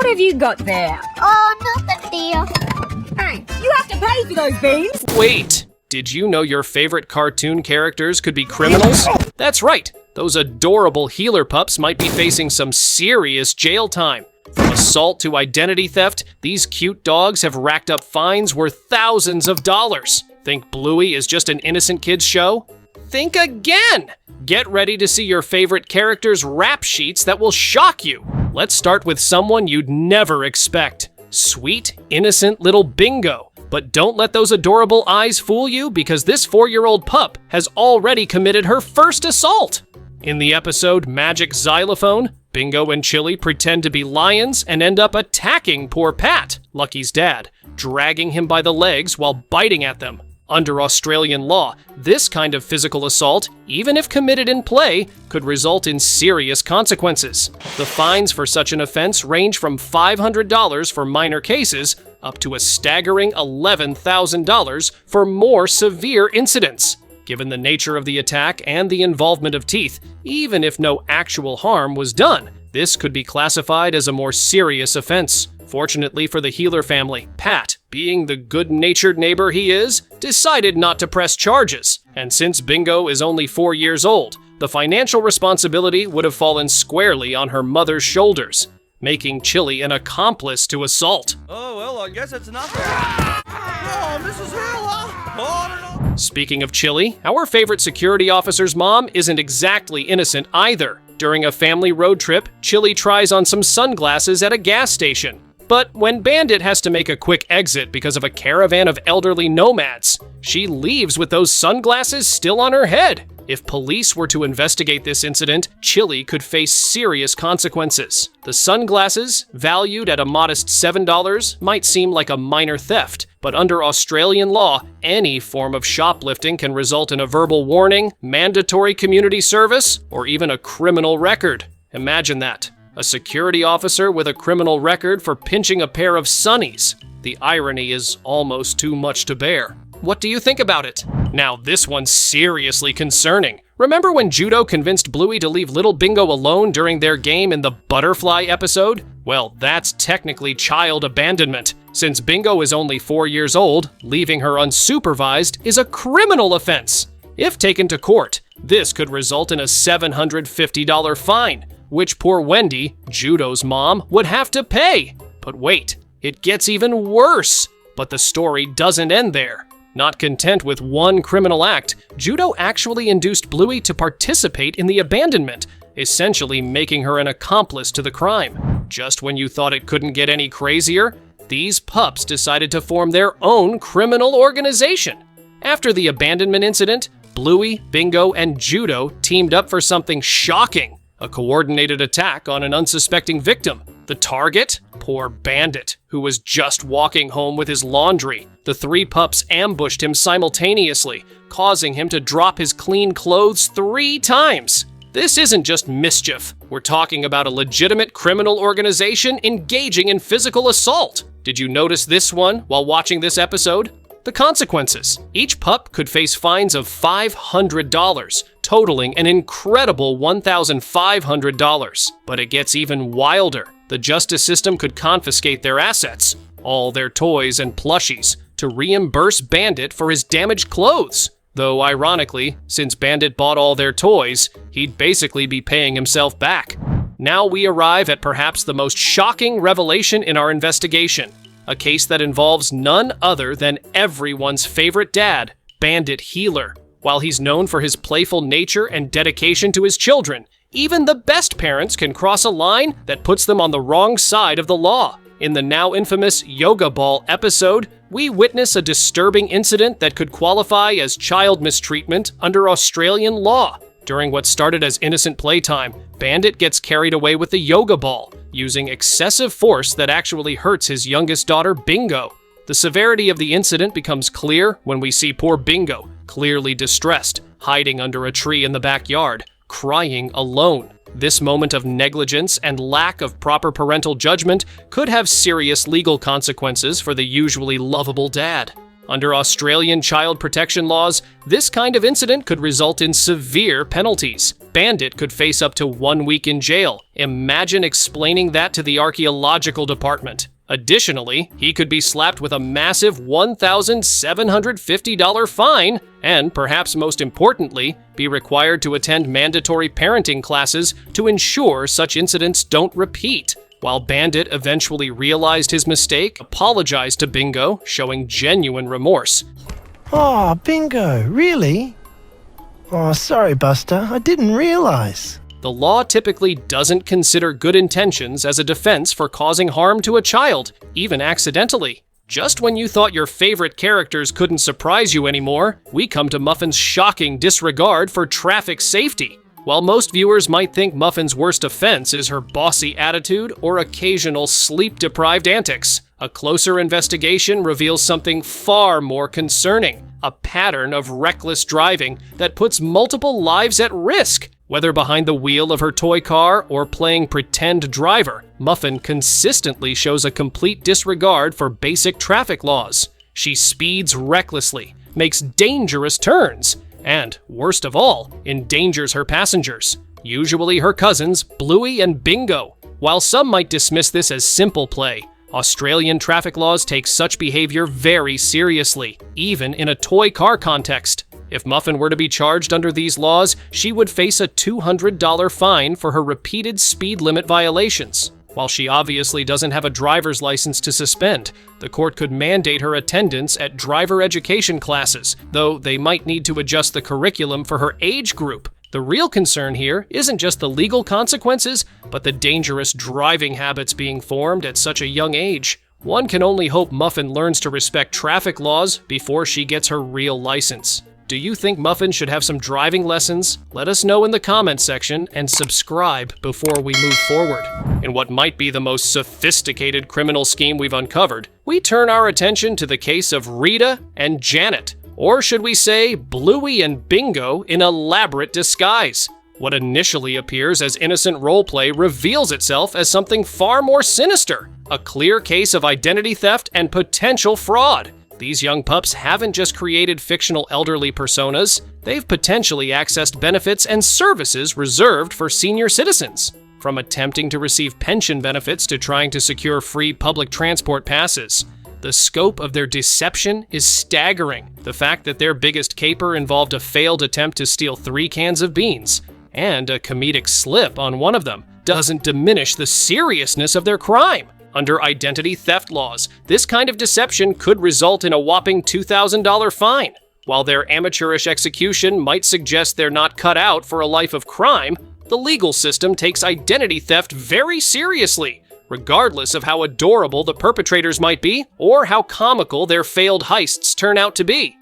What have you got there? Oh, nothing, dear. Hey, you have to pay for those beans. Wait, did you know your favorite cartoon characters could be criminals? That's right, those adorable healer pups might be facing some serious jail time. From assault to identity theft, these cute dogs have racked up fines worth thousands of dollars. Think Bluey is just an innocent kid's show? Think again! Get ready to see your favorite characters' rap sheets that will shock you. Let's start with someone you'd never expect. Sweet, innocent little Bingo. But don't let those adorable eyes fool you, because this 4-year-old pup has already committed her first assault. In the episode Magic Xylophone, Bingo and Chilli pretend to be lions and end up attacking poor Pat, Lucky's dad, dragging him by the legs while biting at them. Under Australian law, this kind of physical assault, even if committed in play, could result in serious consequences. The fines for such an offense range from $500 for minor cases up to a staggering $11,000 for more severe incidents. Given the nature of the attack and the involvement of teeth, even if no actual harm was done, this could be classified as a more serious offense. Fortunately for the Healer family, Pat, being the good-natured neighbor he is, decided not to press charges. And since Bingo is only 4 years old, the financial responsibility would have fallen squarely on her mother's shoulders, making Chilli an accomplice to assault. Oh, well, I guess it's nothing. Oh, Mrs. Hill, I don't know. Speaking of Chilli, our favorite security officer's mom isn't exactly innocent either. During a family road trip, Chilli tries on some sunglasses at a gas station. But when Bandit has to make a quick exit because of a caravan of elderly nomads, she leaves with those sunglasses still on her head. If police were to investigate this incident, Chilli could face serious consequences. The sunglasses, valued at a modest $7, might seem like a minor theft, but under Australian law, any form of shoplifting can result in a verbal warning, mandatory community service, or even a criminal record. Imagine that. A security officer with a criminal record for pinching a pair of sunnies. The irony is almost too much to bear. What do you think about it? Now, this one's seriously concerning. Remember when Judo convinced Bluey to leave little Bingo alone during their game in the butterfly episode? Well, that's technically child abandonment. Since Bingo is only 4 years old, leaving her unsupervised is a criminal offense. If taken to court, this could result in a $750 fine, which poor Wendy, Judo's mom, would have to pay. But wait, it gets even worse. But the story doesn't end there. Not content with one criminal act, Judo actually induced Bluey to participate in the abandonment, essentially making her an accomplice to the crime. Just when you thought it couldn't get any crazier, these pups decided to form their own criminal organization. After the abandonment incident, Bluey, Bingo, and Judo teamed up for something shocking. A coordinated attack on an unsuspecting victim. The target? Poor Bandit, who was just walking home with his laundry. The 3 pups ambushed him simultaneously, causing him to drop his clean clothes 3 times. This isn't just mischief. We're talking about a legitimate criminal organization engaging in physical assault. Did you notice this one while watching this episode? The consequences. Each pup could face fines of $500, totaling an incredible $1,500. But it gets even wilder. The justice system could confiscate their assets, all their toys and plushies, to reimburse Bandit for his damaged clothes. Though ironically, since Bandit bought all their toys, he'd basically be paying himself back. Now we arrive at perhaps the most shocking revelation in our investigation. A case that involves none other than everyone's favorite dad, Bandit Healer. While he's known for his playful nature and dedication to his children, even the best parents can cross a line that puts them on the wrong side of the law. In the now infamous Yoga Ball episode, we witness a disturbing incident that could qualify as child mistreatment under Australian law. During what started as innocent playtime, Bandit gets carried away with the yoga ball, using excessive force that actually hurts his youngest daughter, Bingo. The severity of the incident becomes clear when we see poor Bingo, clearly distressed, hiding under a tree in the backyard, crying alone. This moment of negligence and lack of proper parental judgment could have serious legal consequences for the usually lovable dad. Under Australian child protection laws, this kind of incident could result in severe penalties. Bandit could face up to 1 week in jail. Imagine explaining that to the archaeological department. Additionally, he could be slapped with a massive $1,750 fine and, perhaps most importantly, be required to attend mandatory parenting classes to ensure such incidents don't repeat. While Bandit eventually realized his mistake, apologized to Bingo, showing genuine remorse. Oh, Bingo, really? Oh, sorry, Buster, I didn't realize. The law typically doesn't consider good intentions as a defense for causing harm to a child, even accidentally. Just when you thought your favorite characters couldn't surprise you anymore, we come to Muffin's shocking disregard for traffic safety. While most viewers might think Muffin's worst offense is her bossy attitude or occasional sleep-deprived antics, a closer investigation reveals something far more concerning: a pattern of reckless driving that puts multiple lives at risk. Whether behind the wheel of her toy car or playing pretend driver, Muffin consistently shows a complete disregard for basic traffic laws. She speeds recklessly, makes dangerous turns, and, worst of all, endangers her passengers, usually her cousins, Bluey and Bingo. While some might dismiss this as simple play, Australian traffic laws take such behavior very seriously, even in a toy car context. If Muffin were to be charged under these laws, she would face a $200 fine for her repeated speed limit violations. While she obviously doesn't have a driver's license to suspend, the court could mandate her attendance at driver education classes, though they might need to adjust the curriculum for her age group. The real concern here isn't just the legal consequences, but the dangerous driving habits being formed at such a young age. One can only hope Muffin learns to respect traffic laws before she gets her real license. Do you think Muffin should have some driving lessons? Let us know in the comments section and subscribe before we move forward. In what might be the most sophisticated criminal scheme we've uncovered, we turn our attention to the case of Rita and Janet, or should we say Bluey and Bingo in elaborate disguise. What initially appears as innocent roleplay reveals itself as something far more sinister, a clear case of identity theft and potential fraud. These young pups haven't just created fictional elderly personas, they've potentially accessed benefits and services reserved for senior citizens. From attempting to receive pension benefits to trying to secure free public transport passes. The scope of their deception is staggering. The fact that their biggest caper involved a failed attempt to steal 3 cans of beans, and a comedic slip on one of them, doesn't diminish the seriousness of their crime. Under identity theft laws, this kind of deception could result in a whopping $2,000 fine. While their amateurish execution might suggest they're not cut out for a life of crime, the legal system takes identity theft very seriously, regardless of how adorable the perpetrators might be or how comical their failed heists turn out to be.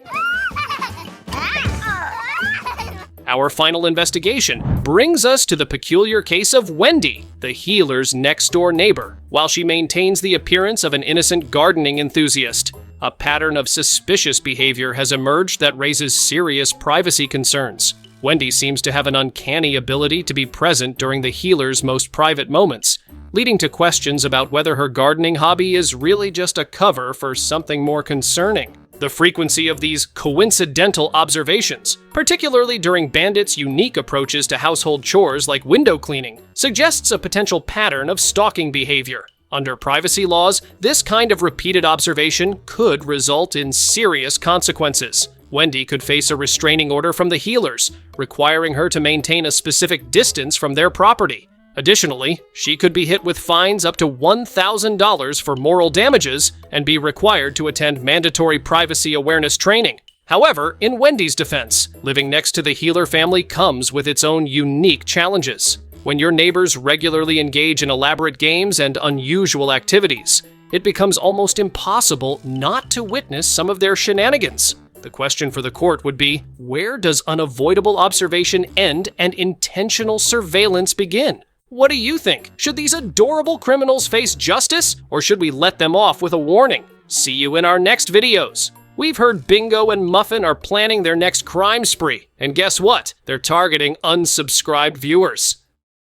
Our final investigation brings us to the peculiar case of Wendy, the healer's next-door neighbor. While she maintains the appearance of an innocent gardening enthusiast, a pattern of suspicious behavior has emerged that raises serious privacy concerns. Wendy seems to have an uncanny ability to be present during the healer's most private moments, leading to questions about whether her gardening hobby is really just a cover for something more concerning. The frequency of these coincidental observations, particularly during Bandit's unique approaches to household chores like window cleaning, suggests a potential pattern of stalking behavior. Under privacy laws, this kind of repeated observation could result in serious consequences. Wendy could face a restraining order from the healers, requiring her to maintain a specific distance from their property. Additionally, she could be hit with fines up to $1,000 for moral damages and be required to attend mandatory privacy awareness training. However, in Wendy's defense, living next to the healer family comes with its own unique challenges. When your neighbors regularly engage in elaborate games and unusual activities, it becomes almost impossible not to witness some of their shenanigans. The question for the court would be, where does unavoidable observation end and intentional surveillance begin? What do you think? Should these adorable criminals face justice, or should we let them off with a warning? See you in our next videos. We've heard Bingo and Muffin are planning their next crime spree, and guess what? They're targeting unsubscribed viewers.